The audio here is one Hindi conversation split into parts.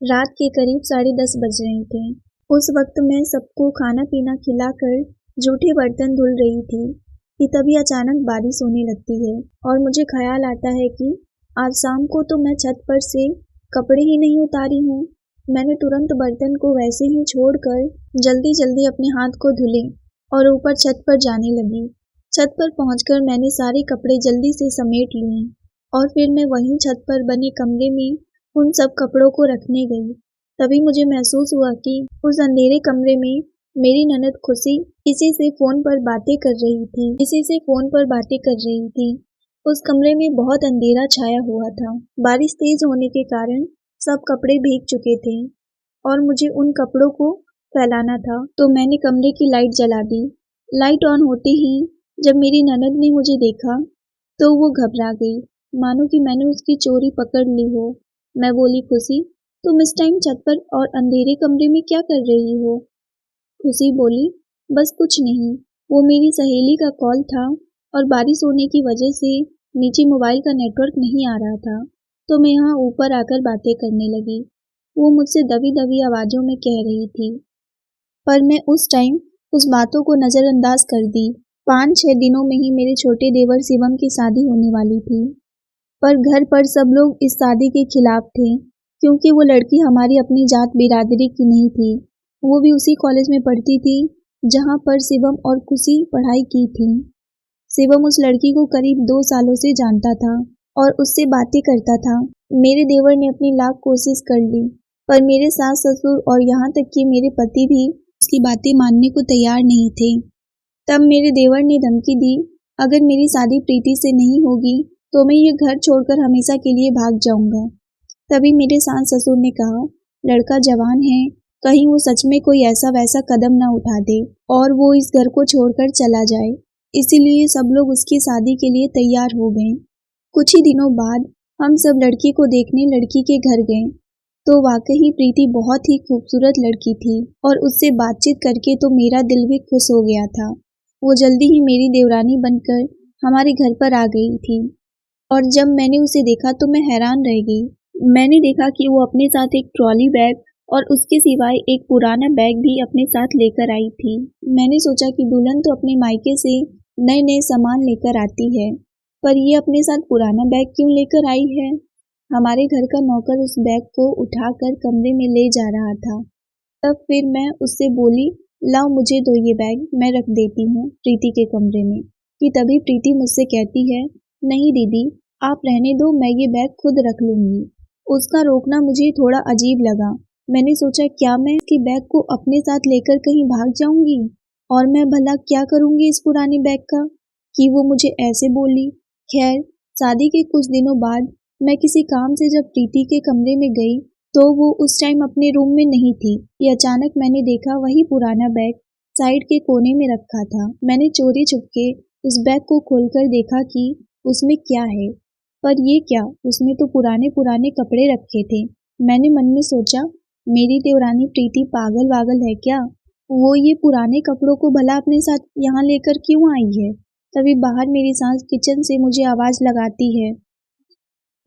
रात के करीब 10:30 बज रहे थे। उस वक्त मैं सबको खाना पीना खिलाकर जूठे बर्तन धुल रही थी कि तभी अचानक बारिश होने लगती है और मुझे ख्याल आता है कि आज शाम को तो मैं छत पर से कपड़े ही नहीं उतारी हूँ। मैंने तुरंत बर्तन को वैसे ही छोड़कर जल्दी जल्दी अपने हाथ को धुले और ऊपर छत पर जाने लगी। छत पर पहुंचकर मैंने सारे कपड़े जल्दी से समेट लिए और फिर मैं वहीं छत पर बने कमरे में उन सब कपड़ों को रखने गई। तभी मुझे महसूस हुआ कि उस अंधेरे कमरे में मेरी ननद खुशी किसी से फोन पर बातें कर रही थी। उस कमरे में बहुत अंधेरा छाया हुआ था। बारिश तेज होने के कारण सब कपड़े भीग चुके थे और मुझे उन कपड़ों को फैलाना था, तो मैंने कमरे की लाइट जला दी। लाइट ऑन होते ही जब मेरी ननद ने मुझे देखा तो वो घबरा गई, मानो कि मैंने उसकी चोरी पकड़ ली हो। मैं बोली, खुशी, तुम इस टाइम छत पर और अंधेरे कमरे में क्या कर रही हो? खुशी बोली, बस कुछ नहीं, वो मेरी सहेली का कॉल था और बारिश होने की वजह से नीचे मोबाइल का नेटवर्क नहीं आ रहा था, तो मैं यहाँ ऊपर आकर बातें करने लगी। वो मुझसे दबी दबी आवाज़ों में कह रही थी, पर मैं उस टाइम उस बातों को नज़रअंदाज कर दी। 5-6 दिनों में ही मेरे छोटे देवर शिवम की शादी होने वाली थी, पर घर पर सब लोग इस शादी के खिलाफ थे, क्योंकि वो लड़की हमारी अपनी जात बिरादरी की नहीं थी। वो भी उसी कॉलेज में पढ़ती थी जहाँ पर शिवम और खुशी पढ़ाई की थी। शिवम उस लड़की को करीब 2 सालों से जानता था और उससे बातें करता था। मेरे देवर ने अपनी लाख कोशिश कर ली, पर मेरे सास ससुर और यहाँ तक कि मेरे पति भी उसकी बातें मानने को तैयार नहीं थे। तब मेरे देवर ने धमकी दी, अगर मेरी शादी प्रीति से नहीं होगी तो मैं ये घर छोड़कर हमेशा के लिए भाग जाऊंगा। तभी मेरे सास ससुर ने कहा, लड़का जवान है, कहीं वो सच में कोई ऐसा वैसा कदम ना उठा दे और वो इस घर को छोड़कर चला जाए। इसीलिए सब लोग उसकी शादी के लिए तैयार हो गए। कुछ ही दिनों बाद हम सब लड़की को देखने लड़की के घर गए, तो वाकई प्रीति बहुत ही खूबसूरत लड़की थी और उससे बातचीत करके तो मेरा दिल भी खुश हो गया था। वो जल्दी ही मेरी देवरानी बनकर हमारे घर पर आ गई थी और जब मैंने उसे देखा तो मैं हैरान रह गई। मैंने देखा कि वो अपने साथ एक ट्रॉली बैग और उसके सिवाय एक पुराना बैग भी अपने साथ लेकर आई थी। मैंने सोचा कि दुल्हन तो अपने मायके से नए नए सामान लेकर आती है, पर ये अपने साथ पुराना बैग क्यों लेकर आई है? हमारे घर का नौकर उस बैग को उठाकर कमरे में ले जा रहा था। तब फिर मैं उससे बोली, लाओ मुझे दो ये बैग, मैं रख देती हूँ प्रीति के कमरे में। कि तभी प्रीति मुझसे कहती है, नहीं दीदी, आप रहने दो, मैं ये बैग खुद रख लूँगी। उसका रोकना मुझे थोड़ा अजीब लगा। मैंने सोचा, क्या मैं इसके बैग को अपने साथ लेकर कहीं भाग जाऊंगी और मैं भला क्या करूंगी इस पुराने बैग का, कि वो मुझे ऐसे बोली। खैर, शादी के कुछ दिनों बाद मैं किसी काम से जब प्रीति के कमरे में गई तो वो उस टाइम अपने रूम में नहीं थी कि अचानक मैंने देखा वही पुराना बैग साइड के कोने में रखा था। मैंने चोरी छुपके उस बैग को खोलकर देखा कि उसमें क्या है, पर ये क्या, उसमें तो पुराने पुराने कपड़े रखे थे। मैंने मन में सोचा, मेरी देवरानी प्रीति पागल वागल है क्या? वो ये पुराने कपड़ों को भला अपने साथ यहाँ लेकर क्यों आई है? तभी बाहर मेरी सास किचन से मुझे आवाज लगाती है।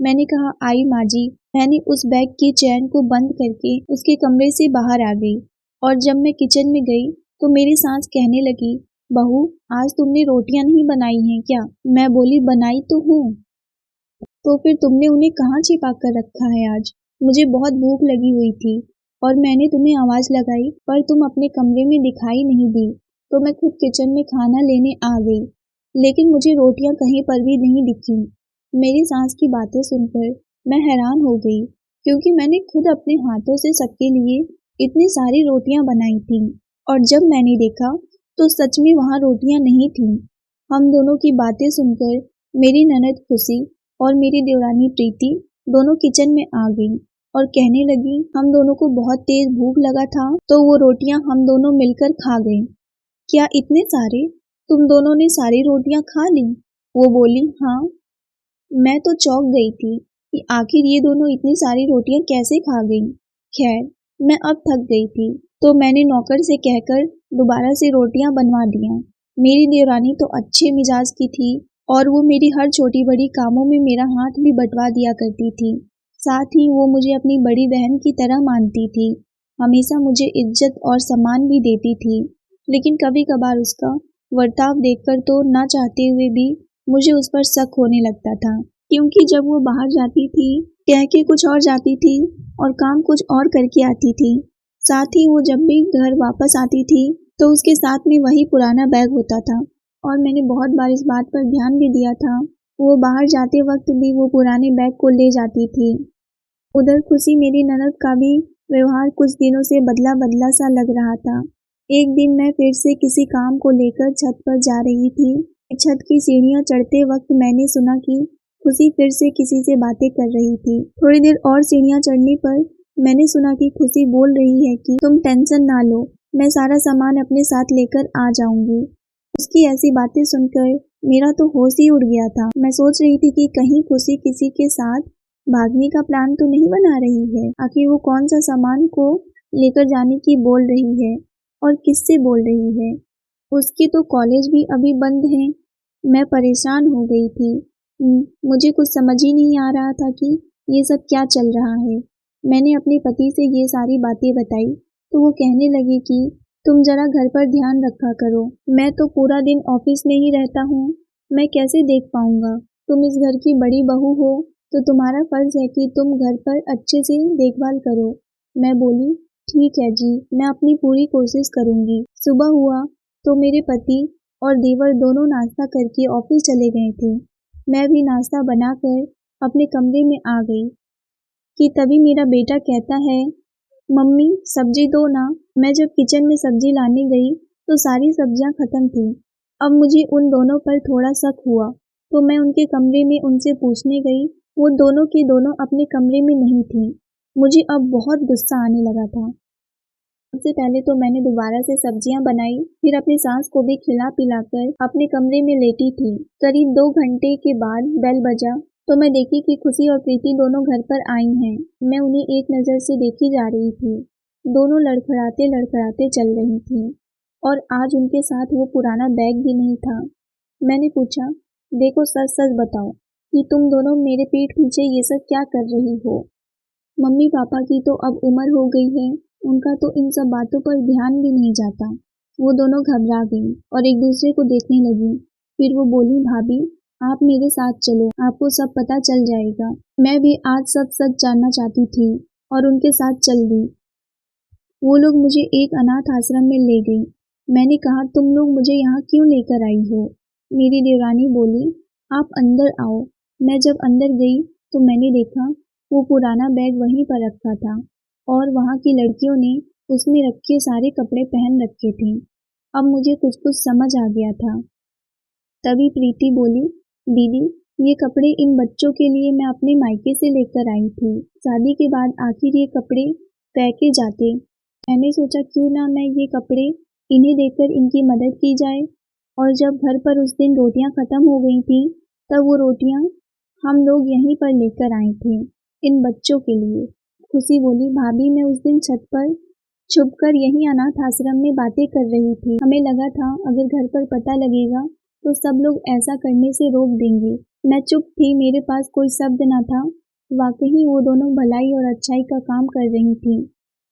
मैंने कहा, आई माँ जी। मैंने उस बैग की चैन को बंद करके उसके कमरे से बाहर आ गई और जब मैं किचन में गई तो मेरी सास कहने लगी, बहू, आज तुमने रोटियां नहीं बनाई हैं क्या? मैं बोली, बनाई तो हूँ। तो फिर तुमने उन्हें कहाँ छिपा कर रखा है आज? मुझे बहुत भूख लगी हुई थी और मैंने तुम्हें आवाज लगाई पर तुम अपने कमरे में दिखाई नहीं दी, तो मैं खुद किचन में खाना लेने आ गई, लेकिन मुझे रोटियां कहीं पर भी नहीं दिखी। मेरी सास की बातें सुनकर मैं हैरान हो गई, क्योंकि मैंने खुद अपने हाथों से सबके लिए इतनी सारी रोटियां बनाई थी और जब मैंने देखा तो सच में वहाँ रोटियां नहीं थीं। हम दोनों की बातें सुनकर मेरी ननद खुशी और मेरी देवरानी प्रीति दोनों किचन में आ गई और कहने लगी, हम दोनों को बहुत तेज भूख लगा था तो वो रोटियां हम दोनों मिलकर खा गए। क्या इतने सारे? तुम दोनों ने सारी रोटियां खा ली? वो बोली, हाँ। मैं तो चौंक गई थी कि आखिर ये दोनों इतनी सारी रोटियां कैसे खा गईं। खैर, मैं अब थक गई थी तो मैंने नौकर से कहकर दोबारा से रोटियां बनवा दिया। मेरी देवरानी तो अच्छे मिजाज की थी और वो मेरी हर छोटी बड़ी कामों में मेरा हाथ भी बंटवा दिया करती थी। साथ ही वो मुझे अपनी बड़ी बहन की तरह मानती थी। हमेशा मुझे इज्जत और सम्मान भी देती थी, लेकिन कभी कभार उसका बर्ताव देखकर तो ना चाहते हुए भी मुझे उस पर शक होने लगता था, क्योंकि जब वो बाहर जाती थी कह के कुछ और जाती थी और काम कुछ और करके आती थी। साथ ही वो जब भी घर वापस आती थी तो उसके साथ में वही पुराना बैग होता था, और मैंने बहुत बार इस बात पर ध्यान भी दिया था। वो बाहर जाते वक्त भी वो पुराने बैग को ले जाती थी। उधर खुशी मेरी ननद का भी व्यवहार कुछ दिनों से बदला बदला सा लग रहा था। एक दिन मैं फिर से किसी काम को लेकर छत पर जा रही थी। छत की सीढ़ियां चढ़ते वक्त मैंने सुना कि खुशी फिर से किसी से बातें कर रही थी। थोड़ी देर और सीढ़ियां चढ़ने पर मैंने सुना कि खुशी बोल रही है कि तुम टेंशन ना लो, मैं सारा सामान अपने साथ लेकर आ जाऊंगी। उसकी ऐसी बातें सुनकर मेरा तो होश ही उड़ गया था। मैं सोच रही थी कि कहीं खुशी किसी के साथ भागने का प्लान तो नहीं बना रही है। आखिर वो कौन सा सामान को लेकर जाने की बोल रही है और किससे बोल रही है। उसके तो कॉलेज भी अभी बंद है। मैं परेशान हो गई थी। मुझे कुछ समझ ही नहीं आ रहा था कि ये सब क्या चल रहा है। मैंने अपने पति से ये सारी बातें बताई तो वो कहने लगे कि तुम जरा घर पर ध्यान रखा करो। मैं तो पूरा दिन ऑफिस में ही रहता हूँ, मैं कैसे देख पाऊंगा। तुम इस घर की बड़ी बहू हो तो तुम्हारा फर्ज है कि तुम घर पर अच्छे से देखभाल करो। मैं बोली ठीक है जी, मैं अपनी पूरी कोशिश करूंगी। सुबह हुआ तो मेरे पति और देवर दोनों नाश्ता करके ऑफिस चले गए थे। मैं भी नाश्ता बनाकर अपने कमरे में आ गई कि तभी मेरा बेटा कहता है, मम्मी सब्जी दो ना। मैं जब किचन में सब्जी लाने गई तो सारी सब्जियां खत्म थी। अब मुझे उन दोनों पर थोड़ा शक हुआ तो मैं उनके कमरे में उनसे पूछने गई। वो दोनों की दोनों अपने कमरे में नहीं थी। मुझे अब बहुत गुस्सा आने लगा था। सबसे पहले तो मैंने दोबारा से सब्जियां बनाई, फिर अपनी सास को भी खिला पिलाकर अपने कमरे में लेटी थी। करीब 2 घंटे के बाद बेल बजा तो मैं देखी कि खुशी और प्रीति दोनों घर पर आई हैं। मैं उन्हें एक नज़र से देखी जा रही थी। दोनों लड़खड़ाते लड़खड़ाते चल रही थी और आज उनके साथ वो पुराना बैग भी नहीं था। मैंने पूछा, देखो सच सच बताओ कि तुम दोनों मेरे पीठ पीछे ये सब क्या कर रही हो। मम्मी पापा की तो अब उम्र हो गई है, उनका तो इन सब बातों पर ध्यान भी नहीं जाता। वो दोनों घबरा गई और एक दूसरे को देखने लगी। फिर वो बोली, भाभी आप मेरे साथ चलो, आपको सब पता चल जाएगा। मैं भी आज सब सच जानना चाहती थी और उनके साथ चल दी। वो लोग मुझे एक अनाथ आश्रम में ले गई। मैंने कहा, तुम लोग मुझे यहाँ क्यों लेकर आई हो। मेरी देवरानी बोली, आप अंदर आओ। मैं जब अंदर गई तो मैंने देखा वो पुराना बैग वहीं पर रखा था और वहाँ की लड़कियों ने उसमें रखे सारे कपड़े पहन रखे थे। अब मुझे कुछ कुछ समझ आ गया था। तभी प्रीति बोली, दीदी ये कपड़े इन बच्चों के लिए मैं अपने मायके से लेकर आई थी। शादी के बाद आखिर ये कपड़े फेंके जाते। मैंने सोचा क्यों ना मैं ये कपड़े इन्हें देकर इनकी मदद की जाए। और जब घर पर उस दिन रोटियां खत्म हो गई थी तब वो रोटियां हम लोग यहीं पर लेकर आए थे इन बच्चों के लिए। खुशी बोली, भाभी मैं उस दिन छत पर छुपकर यहीं अनाथ आश्रम में बातें कर रही थी। हमें लगा था अगर घर पर पता लगेगा तो सब लोग ऐसा करने से रोक देंगे। मैं चुप थी, मेरे पास कोई शब्द न था। वाकई वो दोनों भलाई और अच्छाई का काम कर रही थी।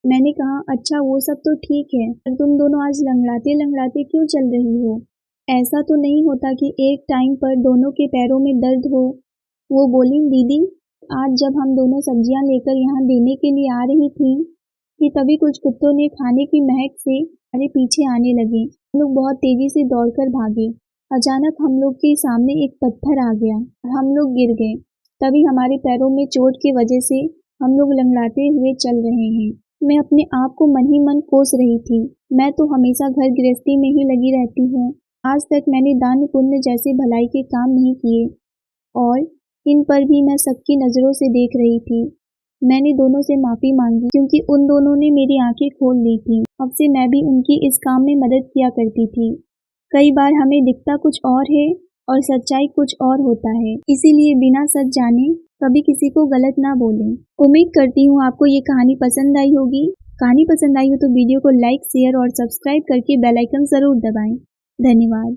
मैंने कहा, अच्छा वो सब तो ठीक है, पर तुम दोनों आज लंगड़ाते लंगड़ाते क्यों चल रही हो। ऐसा तो नहीं होता कि एक टाइम पर दोनों के पैरों में दर्द हो। वो बोली, दीदी आज जब हम दोनों सब्जियां लेकर यहाँ देने के लिए आ रही थी कि तभी कुछ कुत्तों ने खाने की महक से हमारे पीछे आने लगे। हम लोग बहुत तेजी से दौड़कर भागे। अचानक हम लोग के सामने एक पत्थर आ गया और हम लोग गिर गए। तभी हमारे पैरों में चोट की वजह से हम लोग लंगड़ाते हुए चल रहे हैं। मैं अपने आप को मन ही मन कोस रही थी। मैं तो हमेशा घर गृहस्थी में ही लगी रहती हूँ। आज तक मैंने दान पुण्य जैसे भलाई के काम नहीं किए और इन पर भी मैं सबकी नज़रों से देख रही थी। मैंने दोनों से माफ़ी मांगी क्योंकि उन दोनों ने मेरी आंखें खोल दी थी। अब से मैं भी उनकी इस काम में मदद किया करती थी। कई बार हमें दिखता कुछ और है और सच्चाई कुछ और होता है, इसीलिए बिना सच जाने कभी किसी को गलत ना बोलें। उम्मीद करती हूँ आपको ये कहानी पसंद आई होगी। कहानी पसंद आई हो तो वीडियो को लाइक, शेयर और सब्सक्राइब करके बेल आइकन ज़रूर दबाएं। धन्यवाद।